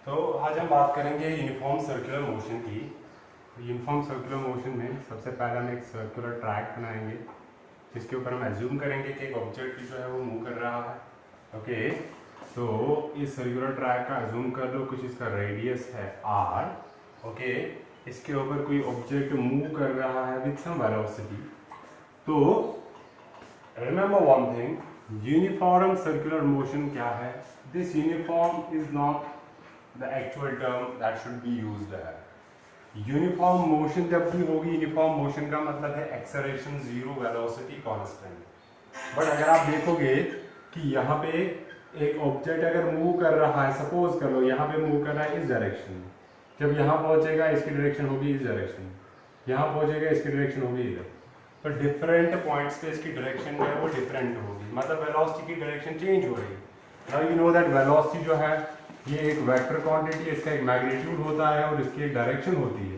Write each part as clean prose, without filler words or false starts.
तो आज हम बात करेंगे यूनिफॉर्म सर्कुलर मोशन की। यूनिफॉर्म सर्कुलर मोशन में सबसे पहले हम एक सर्कुलर ट्रैक बनाएंगे जिसके ऊपर हम एज्यूम करेंगे कि एक ऑब्जेक्ट जो है वो मूव कर रहा है। ओके, तो इस सर्कुलर ट्रैक का एज्यूम कर लो, कुछ इसका रेडियस है r। ओके, इसके ऊपर कोई ऑब्जेक्ट मूव कर रहा है विद सम वेलोसिटी। तो remember one thing, uniform circular motion क्या है? This uniform is not the actual term that should be used है। यूनिफॉर्म मोशन जब भी होगी, यूनिफॉर्म मोशन का मतलब है acceleration zero, velocity constant. But अगर आप देखोगे कि यहाँ पे एक ऑब्जेक्ट अगर मूव कर रहा है, सपोज कर लो यहाँ पे मूव कर रहा है इस डायरेक्शन में, जब यहाँ पहुंचेगा इसकी डायरेक्शन होगी इस डायरेक्शन, यहाँ पहुंचेगा इसकी डायरेक्शन होगी इधर। तो डिफरेंट पॉइंट्स पे इसकी डायरेक्शन जो है वो डिफरेंट होगी, मतलब वेलोसिटी की डायरेक्शन चेंज हो रही है। Now you know that velocity जो है ये एक वेक्टर क्वांटिटी है, इसका एक मैग्नीट्यूड होता है और इसकी एक डायरेक्शन होती है।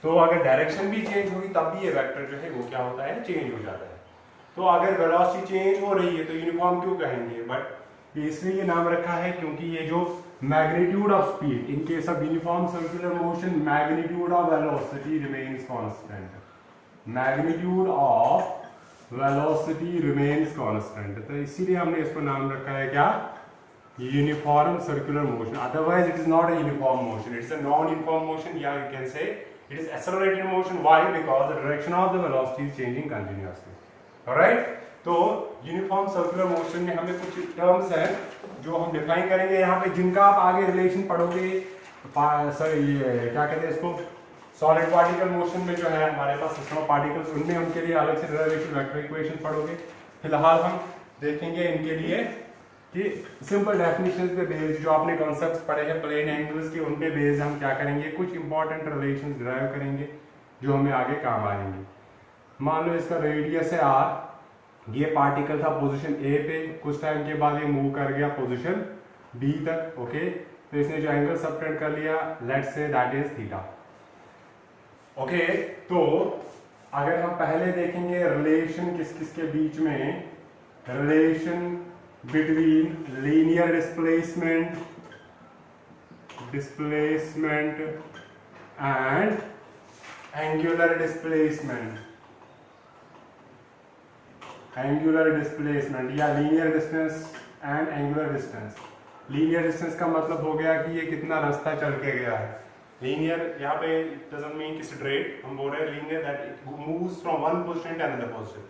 तो अगर डायरेक्शन भी चेंज होगी तब भी ये वेक्टर जो है वो क्या होता है, चेंज हो जाता है। तो अगर वेलोसिटी चेंज हो रही है तो यूनिफॉर्म क्यों कहेंगे? बट इसलिए ये नाम रखा है क्योंकि ये जो magnitude of speed in case of uniform circular motion, magnitude of velocity remains constant. Magnitude of velocity remains constant, तो इसीलिए हमने इसको नाम रखा है क्या? Uniform circular motion. Otherwise it is not a uniform motion, it's a non-uniform motion. Yeah, you can say it is accelerated motion. Why? Because the direction of the velocity is changing continuously. Alright, तो uniform circular motion में हमें कुछ terms हैं जो हम define करेंगे यहाँ पे, जिनका आप आगे रिलेशन पढ़ोगे। सर ये क्या कहते हैं इसको, सॉलिड पार्टिकल मोशन में जो है हमारे पास सिस्टम ऑफ पार्टिकल्स, उनमें उनके लिए अलग से रिलेशन वेक्टर इक्वेशन पढ़ोगे। फिलहाल हम देखेंगे इनके लिए कि सिंपल डेफिनेशंस पे बेस्ड जो आपने कॉन्सेप्ट्स पढ़े हैं प्लेन एंगल्स के, उन पे बेस्ड हम क्या करेंगे, कुछ इंपॉर्टेंट रिलेशंस डिराइव करेंगे जो हमें आगे काम आएंगे। मान लो इसका रेडियस है r, ये पार्टिकल था पोजीशन A पे, कुछ टाइम के बाद ये मूव कर गया पोजीशन B तक। ओके, तो इसने जो एंगल सबटेंड कर लिया, let's say that is theta. Okay, तो अगर हम पहले देखेंगे रिलेशन किस किस के बीच में, relation between linear displacement and angular displacement या linear distance and angular distance। linear distance का मतलब हो गया कि ये कितना रास्ता चल के गया है। linear यहाँ पे doesn't mean कि straight, हम बोल रहे हैं linear that it moves from one position to another position।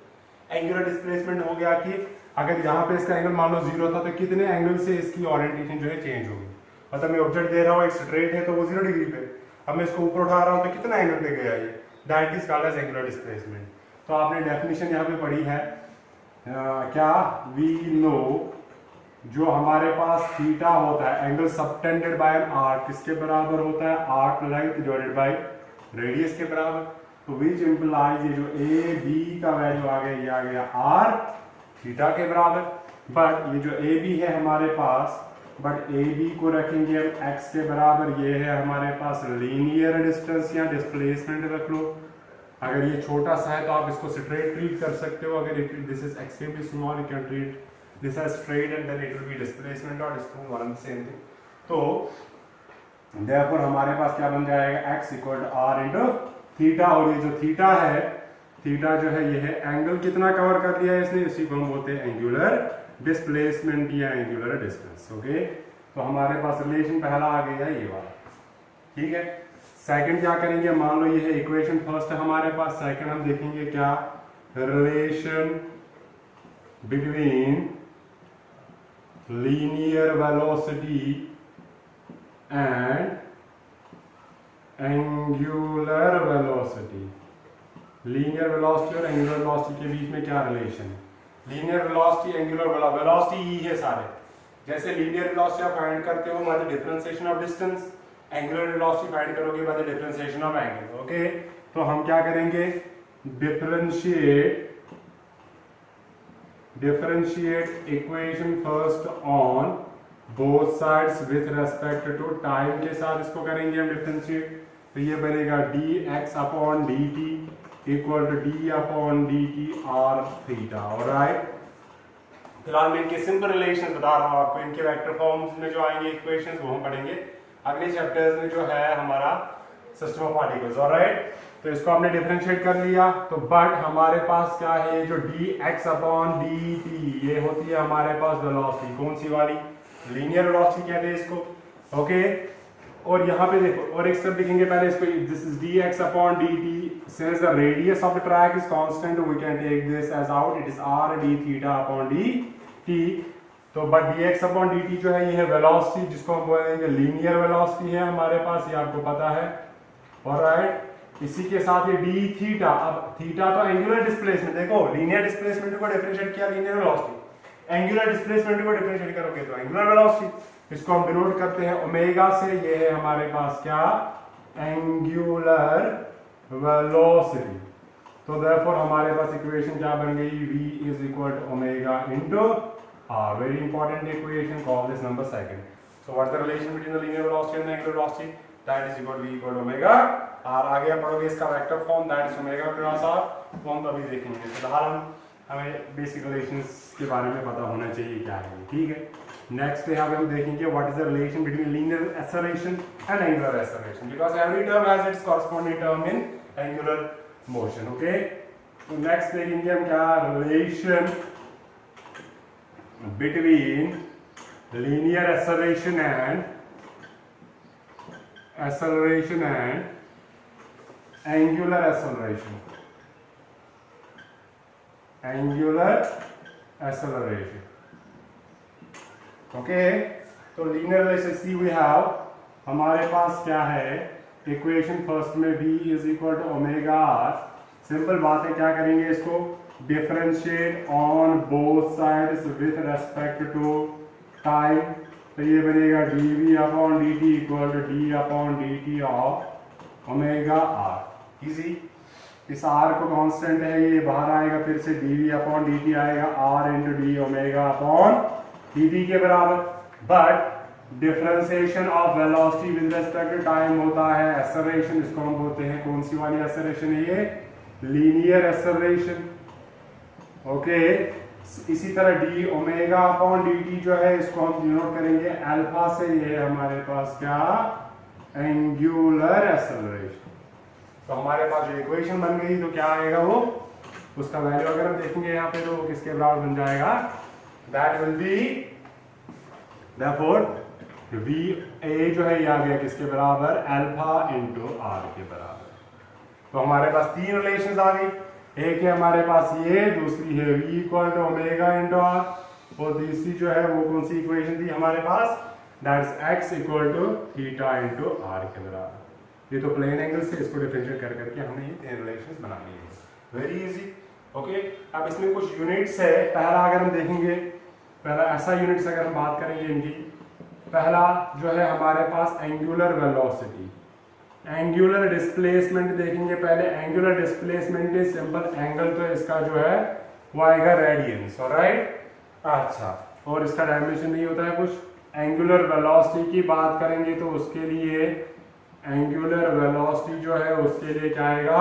angular displacement हो गया कि अगर यहाँ पे इसका एंगल मान लो 0 था तो कितने एंगल से इसकी ओरिएंटेशन जो है चेंज होगी। मतलब मैं ऑब्जेक्ट दे रहा हूँ एक स्ट्रेट है तो वो 0 डिग्री पे, अब मैं इसको ऊपर उठा रहा हूँ तो कितना एंगल पे गया ये, that is called as angular displacement. तो आपने डेफिनेशन यहाँ पे पढ़ी है क्या, वी नो जो हमारे पास थीटा होता है, angle subtended bye an arc, किसके बराबर होता है, arc length divided by radius के बराबर। तो विच इंप्लाइज ये जो ए बी का वैल्यू आ गया, ये आ गया आर थीटा के बराबर। बट ये जो ए बी है हमारे पास, बट ए बी को रखेंगे हम एक्स के बराबर, ये है हमारे पास लीनियर डिस्टेंस या डिस्प्लेसमेंट रख लो। अगर ये छोटा सा है तो आप इसको स्ट्रेट ट्रीट कर सकते हो, अगर this is extremely small you can treat this as straight and then it will be displacement और distance one and same thing. तो देयरफॉर हमारे पास क्या बन जाएगा, x equal to r into theta. और ये जो थीटा है, थीटा जो है ये है एंगल कितना कवर कर लिया है इसने, इसी को हम बोलते हैं एंगुलर डिस्प्लेसमेंट या एंगुलर डिस्टेंस। ओके, तो हमारे पास रिलेशन पहला आ गया ये वाला, ठीक है। सेकंड क्या करेंगे, मान लो ये है इक्वेशन फर्स्ट है हमारे पास, सेकंड हम देखेंगे क्या, relation between linear velocity and angular velocity. Linear velocity और एंगुलर वेलोसिटी के बीच में क्या रिलेशन है? लीनियर वेलोसिटी एंगुलर वेलोसिटी ही है सारे। जैसे लीनियर वेलोसिटी आप फाइंड करते हो by the differentiation of distance, angular velocity find करोगे by the differentiation of angle. Okay, तो हम क्या करेंगे, differentiate equation first on both sides with respect to time के साथ इसको करेंगे हम डिफरेंशिएट। तो ये बनेगा dx upon dt equal to d upon dt r theta. Alright, फिलहाल मैं इनके सिंपल रिलेशन बता रहा हूँ आपको, इनके वेक्टर फॉर्म्स में जो आएंगे इक्वेशंस वो हम पढ़ेंगे अगले चैप्टर्स में जो है हमारा सिस्टम ऑफ पार्टिकल्स। ऑलराइट, तो इसको हमने डिफरेंशिएट कर लिया। तो बट हमारे पास क्या है, जो dx अपॉन dt ये होती है हमारे पास वेलोसिटी। कौन सी वाली? लीनियर वेलोसिटी कहते हैं इसको। ओके, और यहाँ पे देखो और एक स्टेप लिखेंगे पहले इसको। This is dx upon dt since the radius of the track is constant we can take this as out, it is r d theta upon dt। तो बट dx अपॉन dt जो है ये है velocity, जिसको हम बोलेंगे linear velocity है हमारे पास, ये आपको पता है। ऑलराइट, इसी के साथ ये d थीटा। अब थीटा तो एंगुलर डिस्प्लेसमेंट, देखो लीनियर डिस्प्लेसमेंट को डिफरेंशिएट किया लीनियर वेलोसिटी, एंगुलर डिस्प्लेसमेंट को डिफरेंशिएट करोगे तो एंगुलर वेलोसिटी। इसको हम डिनोट करते हैं ओमेगा से। ये है हमारे पास क्या, एंगुलर वेलोसिटी। तो देयरफॉर हमारे पास इक्वेशन क्या बन गई, v is equal to omega into r। Very important equation, call this number second. So what is the relation between the linear velocity and the angular velocity? That is equal v equal to omega r। आगे पढ़ोगे इसका vector form, that is omega cross r। Form तो अभी देखेंगे, फिलहाल हमें basic relations के बारे में पता होना चाहिए क्या है, ठीक है। नेक्स्ट यहाँ पे हम देखेंगे what is the relation between linear acceleration and angular acceleration, because every term has its corresponding term in angular motion. Okay, तो नेक्स्ट देखेंगे हम क्या, relation between linear acceleration and angular acceleration. Okay, तो linear relation see we have, हमारे पास क्या है equation first में v is equal to omega r। Simple बात है, क्या करेंगे इसको differentiate on both sides with respect to time. तो ये बनेगा dv upon dt equal to d upon dt of omega r। Easy, इस r को कांस्टेंट है, ये बाहर आएगा, फिर से dv अपॉन dt आएगा, r into d omega upon dt के बराबर। But differentiation of velocity with respect to time होता है एक्सेलरेशन, इसको हम बोलते हैं कौन सी वाली एक्सेलरेशन है, ये लीनियर एक्सेलरेशन। ओके, इसी तरह डी ओमेगा अपॉन dt जो है इसको हम डिनोट करेंगे अल्फा से। ये है हमारे पास क्या, एंगुलर एक्सेलरेशन। तो हमारे पास जो इक्वेशन बन गई तो क्या आएगा वो, उसका वैल्यू अगर हम देखेंगे यहाँ पे तो किसके बराबर बन जाएगा, that will be therefore v a जो है ये आ गया किसके बराबर, अल्फा इंटू r के बराबर। तो हमारे पास तीन रिलेशंस आ गई, एक है हमारे पास ये, दूसरी है v equal to omega into r, और तीसरी जो है वो कौन सी इक्वेशन थी हमारे पास, that is x equal to theta into r के बराबर। ये तो प्लेन एंगल से इसको डिफरेंशिएट कर करके हमने ये तीन रिलेशंस बना लिए, वेरी इजी। ओके, अब इसमें कुछ यूनिट्स है। पहला अगर हम देखेंगे, पहला ऐसा यूनिट्स अगर हम बात करेंगे इनकी, पहला जो है हमारे पास एंगुलर वेलोसिटी, एंगुलर डिस्प्लेसमेंट देखेंगे पहले। Angular displacement is simple, angle तो इसका जो है वो आएगा रेडियंस। ऑलराइट, अच्छा, और इसका डायमेंशन नहीं होता है कुछ। एंगुलर वेलोसिटी की बात करेंगे तो उसके लिए एंगुलर वेलोसिटी जो है उसके लिए क्या आएगा,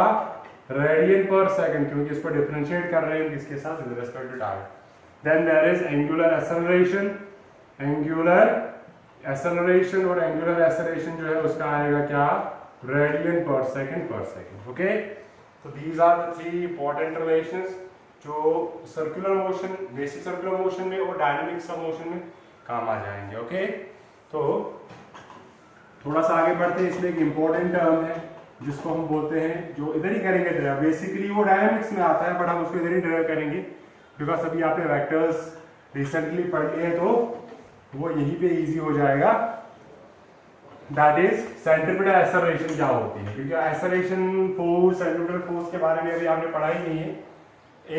रेडियन पर सेकंड, क्योंकि इसको डिफरेंशिएट कर रहे हैं किसके साथ, with respect to time. Then there is angular acceleration, angular acceleration और एंगुलर एक्सेलरेशन जो है उसका आएगा क्या, रेडियन पर सेकंड। ओके, तो these are the three important relations जो circular motion, basic circular motion में और डायनामिक्स ऑफ मोशन में काम आ जाएंगे। ओके, तो थोड़ा सा आगे बढ़ते हैं, इसमें एक इंपॉर्टेंट टर्म है जिसको हम बोलते हैं, जो इधर ही करेंगे ड्राइव, बेसिकली वो डायनामिक्स में आता है बट हम उसको इधर ही ड्राइव करेंगे बिकॉज अभी आपने वेक्टर्स रिसेंटली पढ़ लिए हैं तो वो यहीं पे इजी हो जाएगा। दैट इज सेंट्रीपिटल एक्सेलरेशन क्या होती है, क्योंकि एक्सेलरेशन फोर्स, सेंट्रीपिटल फोर्स के बारे में अभी आपने पढ़ा ही नहीं है।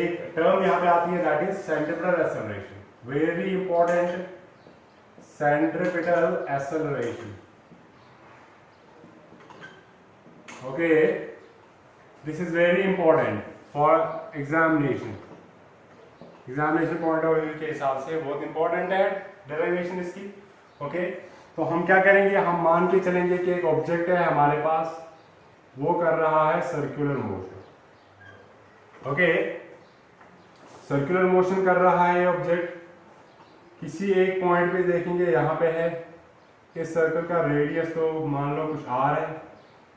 एक टर्म यहाँ पे आती है that is centripetal acceleration, very important, centripetal acceleration. Okay, this is very important for examination point of view के हिसाब से बहुत इंपॉर्टेंट है डेरिवेशन इसकी। ओके, तो हम क्या करेंगे, हम मान के चलेंगे कि एक ऑब्जेक्ट है हमारे पास, वो कर रहा है circular motion. Okay, circular motion कर रहा है ये ऑब्जेक्ट, किसी एक पॉइंट पे देखेंगे यहाँ पे है, इस सर्कल का रेडियस तो मान लो कुछ r है,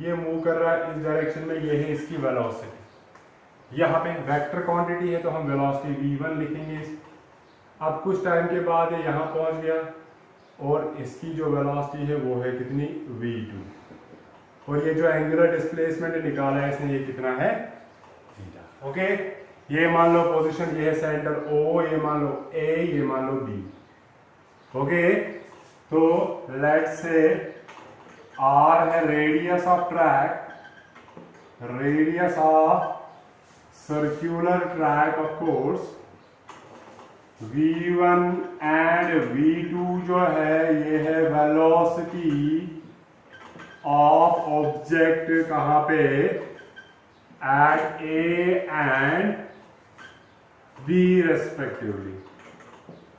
ये मूव कर रहा है इस डायरेक्शन में, ये है इसकी वेलोसिटी। यहाँ पे वेक्टर क्वांटिटी है तो हम वेलोसिटी v1 लिखेंगे। अब कुछ टाइम के बाद ये यहाँ पहुँच गया और इसकी जो वेलोसिटी है वो है कितनी, v2। और ये जो एंगुलर डिस्प्लेसमेंट निकाला है इसने, ये कितना है, थीटा। ओके, ये मान लो पोजीशन, ये है सेंटर O, ये मान लो A, ये मान लो B। ओके, तो लेट्स से R है radius of track, radius of circular track of course, v1 and v2 जो है ये है वेलोसिटी ऑफ ऑब्जेक्ट, कहां पे, at A and B respectively.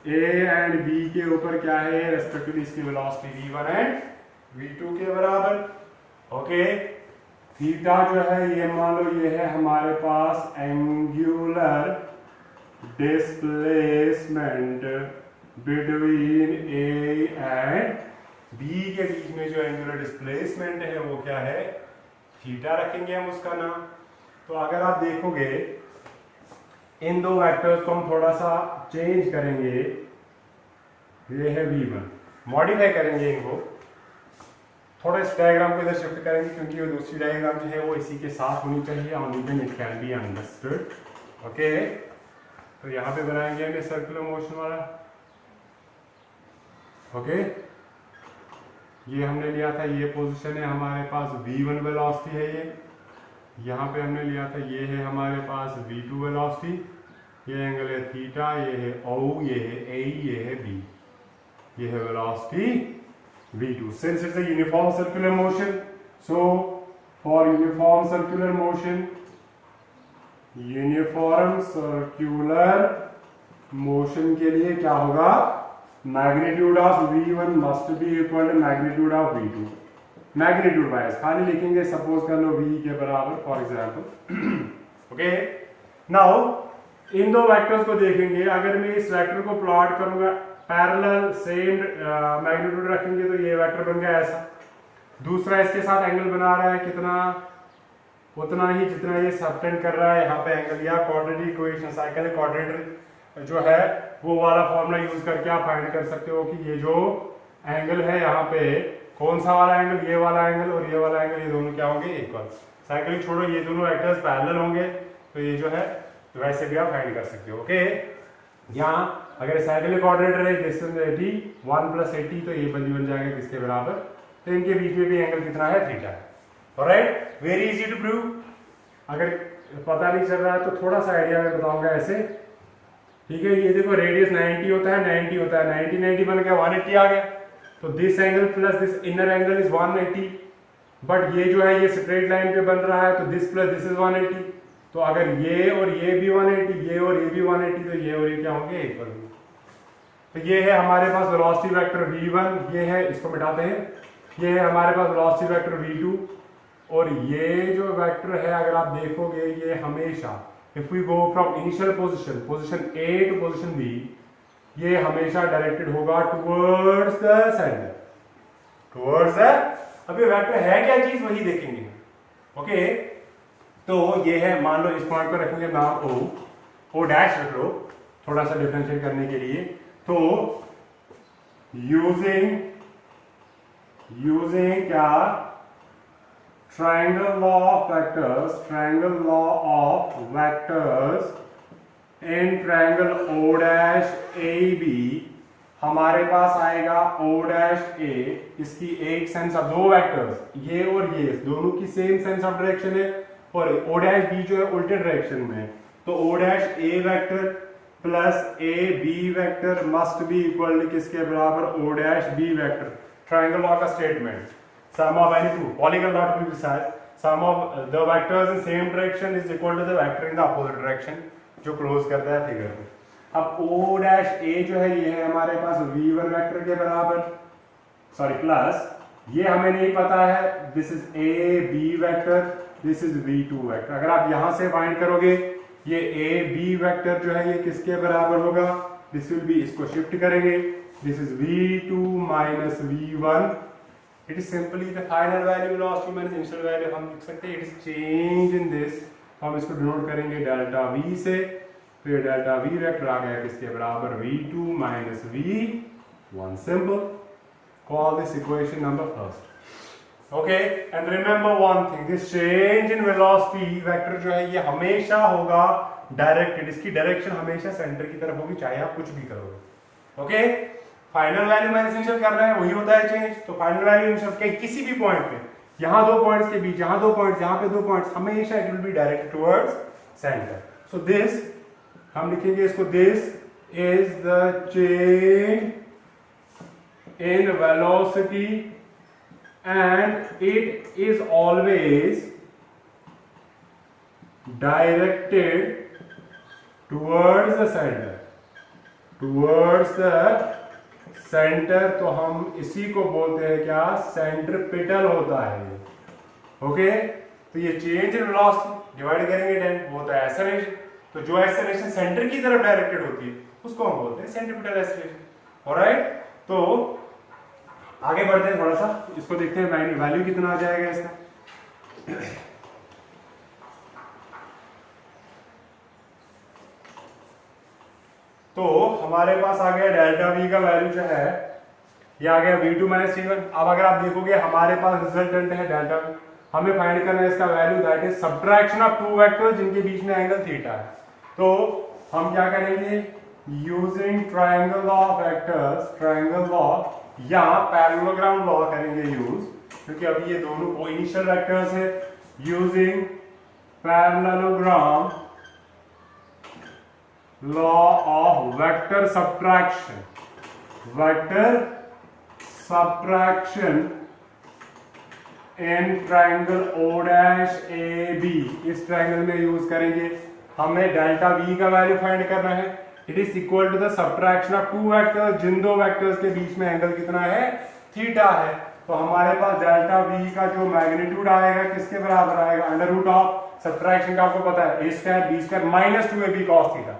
A and B के ऊपर क्या है, रेस्पेक्टिवली इसकी वेलोसिटी v1 एंड v2 के बराबर। ओके, थीटा जो है ये मान लो ये है हमारे पास angular displacement between A and B के बीच में जो एंगुलर डिस्प्लेसमेंट है वो क्या है, थीटा रखेंगे हम उसका नाम। तो अगर आप देखोगे इन दो वेक्टर्स को हम थोड़ा सा चेंज करेंगे, ये है v1, मॉडिफाई करेंगे इनको, थोड़ा इस डायग्राम को इधर शिफ्ट करेंगे क्योंकि वो दूसरी डायग्राम जो है वो इसी के साथ होनी चाहिए, only then it can be understood. Okay, तो यहाँ पे बनाएंगे हम सर्कुलर मोशन वाला। ओके, ये हमने लिया था, ये पोजीशन है हमारे पास, v1 वेलोसिटी है ये, यहाँ पे हमने लिया था, ये है हमारे पास v2 वेलोसिटी, ये एंगल है थीटा, ये है O, ये है A, ये है B, ये है velocity v2। Since it's a uniform circular motion, so for uniform circular motion, uniform circular motion के लिए क्या होगा, magnitude of v1 must be equal to magnitude of v2। Magnitude wise खाली लिखेंगे, सपोज कर लो v के बराबर फॉर एग्जांपल। ओके, नाउ इन दो वेक्टर्स को देखेंगे, अगर मैं इस वेक्टर को प्लॉट करूंगा पैरेलल सेम मैग्नीट्यूड रखेंगे तो ये वेक्टर बन गया ऐसा। दूसरा इसके साथ एंगल बना रहा है कितना, उतना ही जितना ये सबटेंड कर रहा है यहाँ पे एंगल, या क्वाड्रेटिक इक्वेशन, साइकिल क्वाड्रेटिक जो है वो वाला फॉर्मूला यूज करके आप फाइंड कर सकते हो कि ये जो एंगल है यहाँ पे कौन सा वाला एंगल, ये वाला एंगल और ये वाला एंगल, ये दोनों क्या होंगे, इक्वल। साइकिल छोड़ो, ये दोनों वेक्टर्स पैरेलल होंगे तो ये जो है तो वैसे भी आप फाइंड कर सकते हो। ओके, यहाँ अगर साइकिल क्वाड्रेटर है डिस्टेंस 80 1 + 80 तो ये बन जाएगा किसके बराबर, तो इनके बीच में भी एंगल कितना है, थीटा है। Alright, very easy to prove. अगर पता नहीं चल रहा है तो थोड़ा सा आइडिया मैं बताऊंगा ऐसे, ठीक है। ये देखो रेडियस 90 होता है, 90 होता है, 90 90 बन गया 180 आ गया, तो this angle plus this inner angle is 180, but ये जो है ये स्ट्रेट लाइन पे बन रहा है तो दिस प्लस दिस इज 180, तो अगर ये और ये भी 180, ये और ये भी 180 तो ये और ये क्या होंगे, इक्वल होंगे। तो ये है हमारे पास वेलोसिटी वेक्टर v1, ये है, इसको मिटाते हैं, ये है हमारे पास वेलोसिटी वेक्टर v2, और ये जो वेक्टर है अगर आप देखोगे ये हमेशा if we go from initial position A to position B, ये हमेशा डायरेक्टेड होगा towards the center, towards the, अब ये वेक्टर है क्या चीज वही देखेंगे। ओके, तो ये है, मान लो इस पॉइंट पर रखेंगे नाम O डैश रख लो थोड़ा सा डिफरेंशिएट करने के लिए, तो यूजिंग क्या, triangle law of vectors in triangle O dash AB, हमारे पास आएगा O dash A, इसकी एक सेंस ऑफ, दो वेक्टर्स ये और ये दोनों की सेम सेंस ऑफ डायरेक्शन है, और O dash B जो है उल्टे डायरेक्शन में, तो O dash A vector plus A B vector must be equal to किसके बराबर, O dash B vector. Triangle law का statement, sum of any two polygon not to be precise, sum of the vectors in same direction is equal to the vector in the opposite direction, जो close करता है figure में। अब O dash A जो है ये है हमारे पास v1 वेक्टर के बराबर, सॉरी प्लस, ये हमें नहीं पता है, this is A B vector, this is v2 vector. अगर आप यहां से फाइंड करोगे ये A B वेक्टर जो है ये किसके बराबर होगा, दिस विल बी, इसको शिफ्ट करेंगे This is V2 minus V1. It is simply the final value velocity minus initial value. हम लिख सकते हैं it is change in this. हम इसको डिनोट करेंगे डेल्टा V से, तो ये डेल्टा V वेक्टर आ गया किसके बराबर V2 minus V1. Simple. Call this equation number first. Okay, and remember one thing, this change in velocity vector जो है ये हमेशा होगा डायरेक्टेड, इसकी डायरेक्शन हमेशा सेंटर की तरफ होगी चाहे आप कुछ भी करोगे. Okay, final value minus initial कर रहे हैं वही होता है चेंज. तो फाइनल वैल्यू इनिशियल के किसी भी पॉइंट पे, यहाँ दो पॉइंट्स के बीच, यहाँ दो पॉइंट्स, यहाँ पे दो पॉइंट्स, हमेशा it will be directed towards centre. So this हम लिखेंगे इसको, this is the change in velocity and it is always directed towards the center, towards the center. तो हम इसी को बोलते हैं क्या, सेंट्रिपिटल होता है. ओके, तो ये चेंज इन वेलोसिटी डिवाइड करेंगे 10 होता है एक्सेलरेशन. तो जो एक्सेलरेशन सेंटर की तरफ डायरेक्टेड होती है उसको हम बोलते हैं सेंट्रिपिटल एक्सेलरेशन. ऑलराइट, तो आगे बढ़ते हैं थोड़ा सा, इसको देखते हैं वैल्यू कितना आ जाएगा इसका. तो हमारे पास आ गया डेल्टा V का वैल्यू जो है ये आ गया V2 माइनस V1. अब अगर आप देखोगे हमारे पास रिजल्टेंट है डेल्टा V, हमें फाइंड करना है इसका value, that is subtraction of two vectors जिनके बीच में एंगल थीटा है. तो हम क्या करेंगे, using triangle law of vectors, triangle law या पैरेललोग्राम लॉ करेंगे यूज, क्योंकि अभी ये दोनों को इनिशियल वेक्टर्स है. Using parallelogram law of vector subtraction, vector subtraction in triangle O dash AB, इस ट्रायंगल में यूज करेंगे. हमें डेल्टा V का वैल्यू फाइंड करना है. It is equal to the subtraction of two vectors, जिन दो वेक्टर्स के बीच में एंगल कितना है, थीटा है. तो हमारे पास डेल्टा V का जो मैग्नीट्यूड आएगा किसके बराबर आएगा, अंडर रूट ऑफ सब्ट्रैक्शन का आपको पता है a square b square minus 2ab cos theta.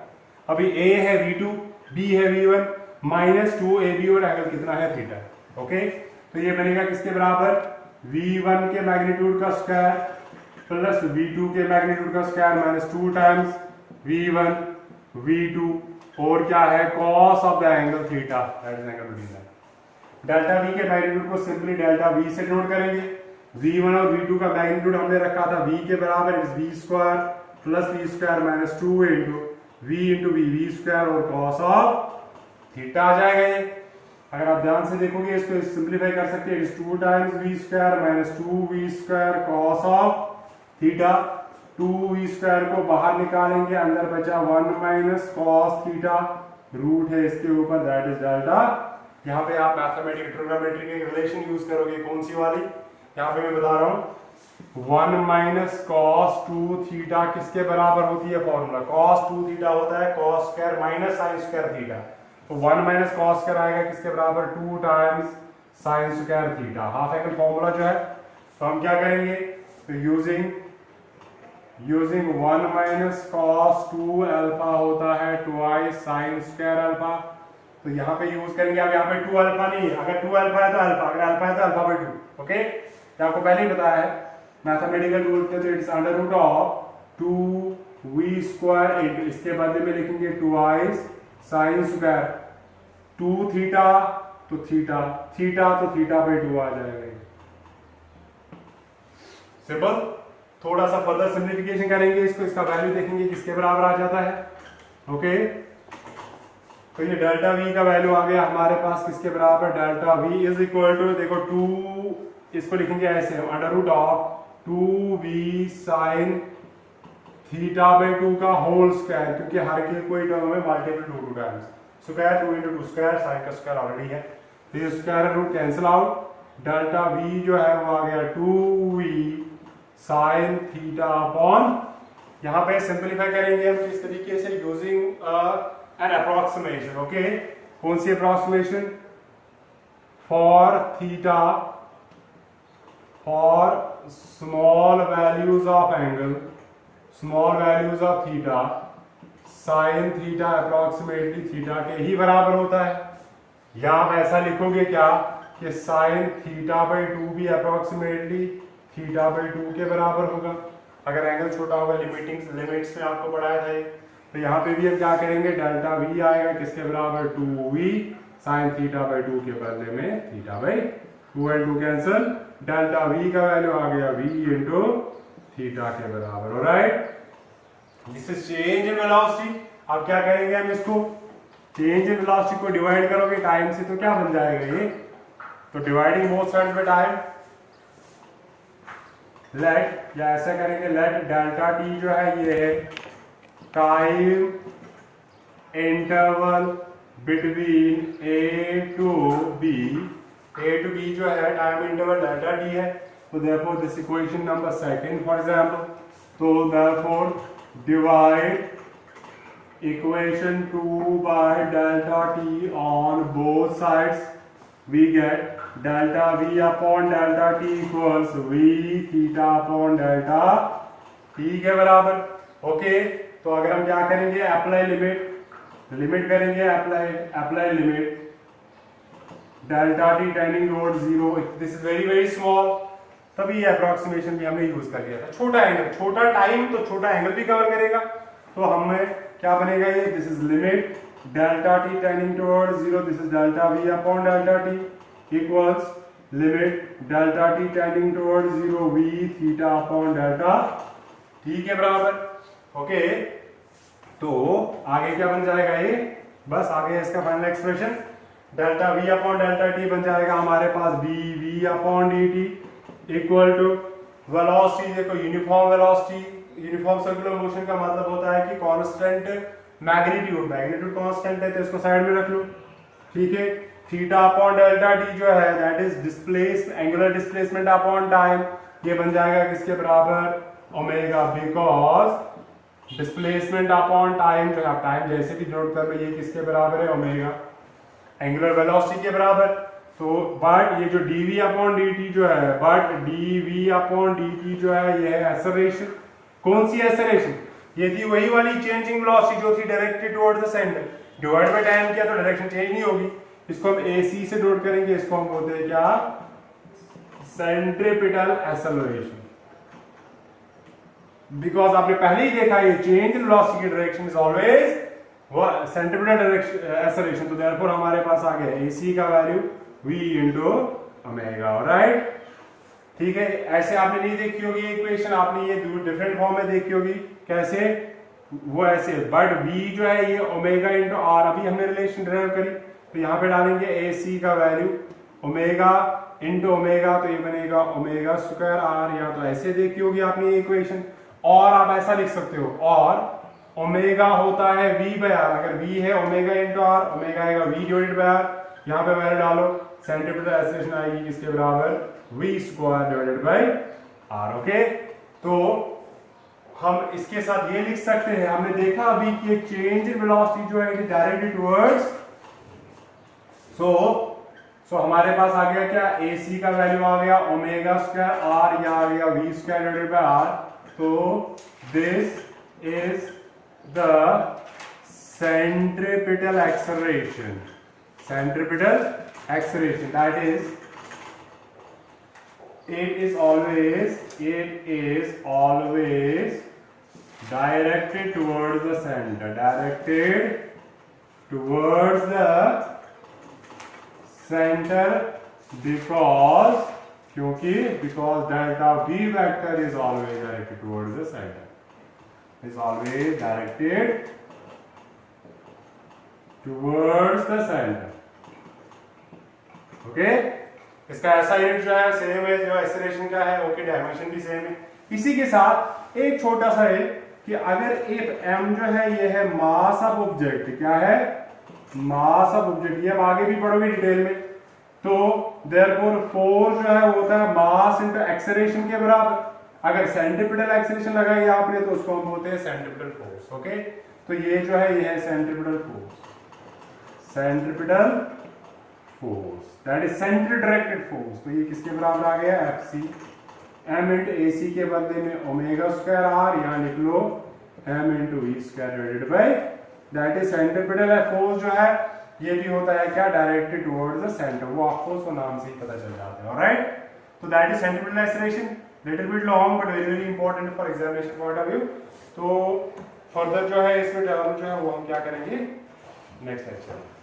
अभी a है V2, b है V1, माइनस 2ab और एंगल कितना है, थीटा. ओके, तो ये बनेगा किसके बराबर, V1 के मैग्नीट्यूड का स्क्वायर प्लस V2 के मैग्नीट्यूड का square minus 2 times V1 V2 और क्या है, cos of the angle theta, that is angle between them. Delta V के मैग्नीट्यूड को सिंपली डेल्टा V से नोट करेंगे. V1 और V2 का मैग्नीट्यूड हमने रखा था V के बराबर, it is V square plus V square minus 2 into V square और cos ऑफ थीटा आ जाएगा ये. अगर आप ध्यान से देखोगे इसको सिंप्लीफाई कर सकते हैं, it is 2 times V square minus 2V square cos of theta. 2V square को बाहर निकालेंगे, अंदर बचा 1 माइनस cos थीटा, रूट है इसके ऊपर, दैट इज डेल्टा. यहाँ पे आप मैथमेटिकल ट्रिग्नोमेट्री के रिलेशन यूज करोगे, कौन सी वाली, यहाँ पे मैं बता रहा हूँ 1 माइनस cos 2 थीटा किसके बराबर होती है, फॉर्मूला cos 2 थीटा होता है cos square minus sine square theta. तो 1 माइनस cos स्क्वायर आएगा किसके बराबर, 2 times sine square theta, half angle formula जो है. तो हम क्या करेंगे, तो यूजिंग 1 माइनस cos 2 अल्फा होता है ट्वाइस साइन स्क्वायर अल्फा. तो यहाँ पे यूज करेंगे. अब यहाँ पे 2 अल्फा नहीं है, अगर 2 अल्फा है तो अल्फा, अगर अल्फा है तो अल्फा बाई 2. ओके, तो आपको पहले ही बताया है मैथमेटिकल रूल के, तो it's under root of 2V square into, इसके बदले में लिखेंगे ट्वाइस साइन स्क्वायर 2 थीटा, तो थीटा तो थीटा बाई 2 आ जाएगा. सिंपल. थोड़ा सा फर्दर सिंप्लीफिकेशन करेंगे इसको, इसका वैल्यू देखेंगे किसके बराबर आ जाता है. ओके, तो ये डेल्टा V का वैल्यू आ गया हमारे पास किसके बराबर, delta V is equal to, देखो 2, इसको लिखेंगे ऐसे, under root of 2V sine theta by 2 का होल स्क्वायर, क्योंकि हर के कोई टर्म में multiple 2 times, square 2 into 2 square, sine का स्क्वायर ऑलरेडी है, तो ये square root cancel out. Delta V जो है वो आ गया 2V साइन थीटा अपॉन, यहाँ पे सिंपलीफाई करेंगे हम किस तरीके से, यूजिंग एन अप्रोक्सीमेशन. ओके, कौन सी approximation, for theta, for small values of angle, small values of theta, sine theta approximately theta के ही बराबर होता है. या आप ऐसा लिखोगे क्या कि साइन थीटा बाई 2 भी अप्रोक्सीमेटली थीटा बाई 2 के बराबर होगा। अगर एंगल छोटा होगा, लिमिट्स में आपको पढ़ाया था, तो यहाँ पे भी हम क्या करेंगे, डेल्टा वी आएगा किसके बराबर, 2v साइन थीटा बाई 2 के बदले में theta by 2 and 2 cancel, delta V का वैल्यू आ गया v इंटू थीटा के बराबर। Alright, this is change in velocity. अब क्या करेंगे हम इसको, चेंज इन वेलोसिटी को डिवाइड करोगे टाइम से तो क्या बन जाएगा ये, तो dividing both side by time, let, या ऐसा करेंगे लेट डेल्टा टी जो है ये है time interval between A to B जो है टाइम इंटरवल डेल्टा टी है, तो therefore this equation number second for example, तो therefore divide equation 2 by delta T on both sides, we get delta v upon delta t equals v theta upon delta t के बराबर। Okay, तो अगर हम क्या करेंगे, अप्लाई लिमिट करेंगे, apply limit delta T tending towards 0, this is very very small, तभी approximation भी हमने यूज कर लिया था। छोटा एंगल, छोटा टाइम तो छोटा एंगल भी कवर करेगा, तो हमें क्या बनेगा ये, this is limit delta t tending towards 0, this is delta v upon delta t equals limit delta t tending towards 0 v theta upon delta t के बराबर। ओके, तो आगे क्या बन जाएगा ये, बस आगे इसका final expression delta v upon delta t बन जाएगा हमारे पास dv upon dt equal to velocity, देखो uniform velocity, uniform circular motion का मतलब होता है कि कांस्टेंट मैग्नीट्यूड कांस्टेंट है तो इसको साइड में रख लो, ठीक है। थीटा अपॉन डेल्टा टी जो है that is angular displacement upon time, ये बन जाएगा किसके बराबर, omega, because displacement upon time जो है, टाइम जैसे भी नोट कर लो, ये किसके बराबर है, ओमेगा, एंगुलर वेलोसिटी के बराबर। तो बट ये जो dv अपॉन dt जो है, बट dv अपॉन dt जो है ये है एक्सेलरेशन। कौन सी एक्सेलरेशन, ये थी वही वाली चेंजिंग वेलोसिटी जो थी directed towards the centre, divide by time किया तो डायरेक्शन चेंज नहीं होगी, इसको हम AC से नोट करेंगे, इसको हम बोलते हैं क्या, सेंट्रीपिटल एक्सेलरेशन, बिकॉज आपने पहले ही देखा ये चेंज इन वेलोसिटी की direction is always centripetal acceleration, तो देयरफॉर हमारे पास आ गया AC का value v into omega. Alright, ठीक है, ऐसे आपने नहीं देखी होगी इक्वेशन, आपने ये डिफरेंट फॉर्म में देखी होगी, कैसे, वो ऐसे, बट v जो है ये ओमेगा इंटू आर, अभी हमने रिलेशन ड्राइव करी, तो यहाँ पे डालेंगे AC का वैल्यू ओमेगा इंटू ओमेगा, तो ये बनेगा ओमेगा स्क्वायर आर, या तो ऐसे देखी होगी आपने ये इक्वेशन, और आप ऐसा लिख सकते हो, और ओमेगा होता है v बाय आर, अगर v है ओमेगा इंटू आर, ओमेगा आएगा v डिवाइडेड बाय आर, यहाँ पे वैल्यू डालो, सेंट्रीपिटल एक्सेलरेशन आएगी किसके बराबर, v square divided by r. Okay, तो हम इसके साथ ये लिख सकते हैं, हमने देखा अभी कि एक चेंज इन वेलोसिटी जो है इट इज डायरेक्टेड टुवर्ड्स, सो हमारे पास आ गया क्या, AC का वैल्यू आ गया ओमेगा स्क्वायर आर, या आ गया v square divided by R, तो this is the centripetal acceleration, that is it is always directed towards the center, because delta v vector is always directed towards the center, is always directed towards the center। Okay, इसका ऐसा unit जो है same है जो acceleration का है, okay, dimension भी same है। इसी के साथ एक छोटा सा है कि अगर एक m जो है ये है मास ऑफ ऑब्जेक्ट, क्या है, मास ऑफ ऑब्जेक्ट, ये अब आगे भी पढ़ोगे डिटेल में, तो देयरफॉर फोर्स जो है वो होता है मास इनटू एक्सेलरेशन के बराबर। अगर सेंट्रीपिटल एक्सेलरेशन लगाई आपने तो उसको हम बोलते हैं सेंट्रीपिटल फोर्स। ओके, तो ये जो है ये है centripetal force, that is centre directed force. तो ये किसके बराबर आ गया, FC, m इंटू AC के बदले में ओमेगा स्क्वायर आर, यहाँ लिख लो m into v square divided bye, that is centripetal force जो है ये भी होता है क्या, डायरेक्टेड टुवर्ड्स द सेंटर, वो आपको उसको नाम से ही पता चल जाता है। ऑलराइट, तो that is centripetal acceleration, little bit long but very very important for examination point of view. तो फर्दर जो है इसमें डेवलप जो है वो हम क्या करेंगे नेक्स्ट लेक्चर में।